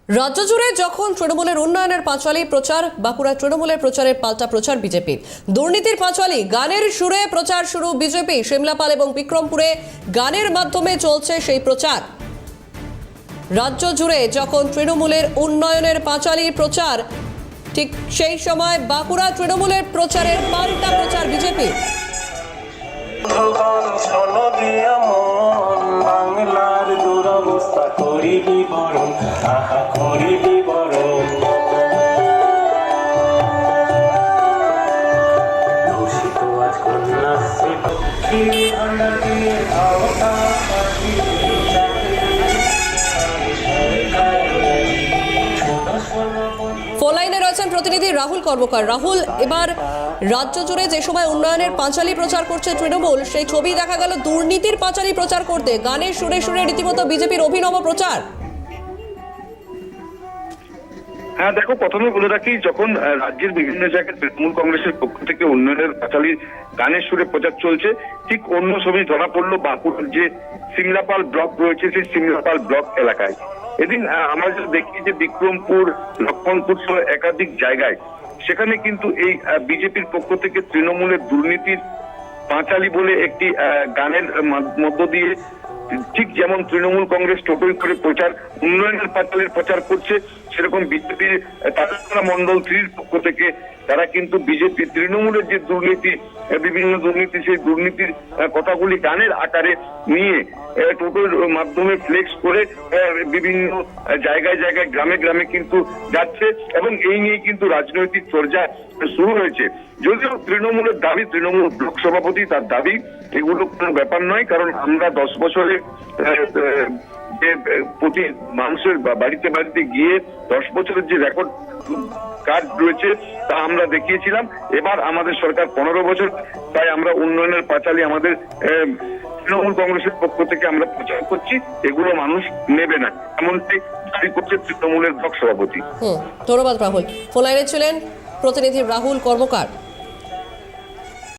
রাজ্য জুড়ে যখন তৃণমূলের উন্নয়নের পাঁচালী প্রচার, বাঁকুড়া তৃণমূলের প্রচারের পাল্টা প্রচার বিজেপির। দুর্নীতির পাঁচালী গানের সুরে প্রচার শুরু বিজেপি। সিমলাপাল এবং বিক্রমপুরে গানের মাধ্যমে চলছে সেই প্রচার। রাজ্য জুড়ে যখন তৃণমূলের উন্নয়নের পাঁচালীর প্রচার, ঠিক সেই সময় বাঁকুড়া তৃণমূলের প্রচারের পাল্টা প্রচার বিজেপি। বাংলার দুরবস্থা করিবি বরণ, আহা করিবি বরণ। দূষিত আজ কন্যাশ্রী লক্ষ্মী ভাণ্ডার দিয়ে আওতা ফোন লাইনে রয়েছেন প্রতিনিধি রাহুল কর্মকার। রাহুল, এবার রাজ্য জুড়ে যে সময় উন্নয়নের পাঁচালী প্রচার করছে তৃণমূল, সেই ছবি দেখা গেল দুর্নীতির পাঁচালী প্রচার করতে গানের সুরে সুরে রীতিমতো বিজেপির অভিনব প্রচার। হ্যাঁ দেখো, প্রথমে বলে রাখি, যখন রাজ্যের বিভিন্ন জায়গায় তৃণমূল কংগ্রেসের পক্ষ থেকে উন্নয়নের পাঁচালী গানের সুরে প্রচার চলছে, ঠিক অন্য ছবি ধরা পড়লো বাঁকুড়ার যে সিমলাপাল ব্লক রয়েছে সেই সিমলাপাল ব্লক এলাকায়। এদিন আমরা যেটা দেখি যে বিক্রমপুর, লক্ষ্মণপুর সহ একাধিক জায়গায় সেখানে কিন্তু এই বিজেপির পক্ষ থেকে তৃণমূলের দুর্নীতির পাঁচালী বলে একটি গানের মধ্য দিয়ে, ঠিক যেমন তৃণমূল কংগ্রেস টোটোই করে প্রচার উন্নয়নের পাঁচালীর প্রচার করছে, সেরকম বিজেপির তারা মন্ডল 3-র পক্ষ থেকে তারা কিন্তু বিজেপি তৃণমূলের যে দুর্নীতি, বিভিন্ন দুর্নীতি, সেই দুর্নীতির কথাগুলি গানের আকারে নিয়ে টোটোর মাধ্যমে ফ্লেক্স করে বিভিন্ন জায়গায় জায়গায় গ্রামে গ্রামে কিন্তু যাচ্ছে এবং এই নিয়ে কিন্তু রাজনৈতিক চর্চা শুরু হয়েছে। যদিও তৃণমূলের দাবি, তৃণমূল ব্লক সভাপতি তার দাবি এগুলো কোনো ব্যাপার নয়, কারণ আমরা 10 বছরে যে প্রতি মানুষের বাড়িতে বাড়িতে গিয়ে 10 বছরের যে রেকর্ড কাজ রয়েছে তা আমরা দেখিয়েছিলাম। এবার আমাদের সরকার 15 বছর, তাই আমরা উন্নয়নের পাঁচালী আমাদের তৃণমূল কংগ্রেসের পক্ষ থেকে আমরা প্রচার করছি, এগুলো মানুষ নেবে না, এমনটি দাবি করছে তৃণমূলের ব্লক সভাপতি। ধন্যবাদ রাহুল। ফোন লাইনে ছিলেন প্রতিনিধি রাহুল কর্মকার।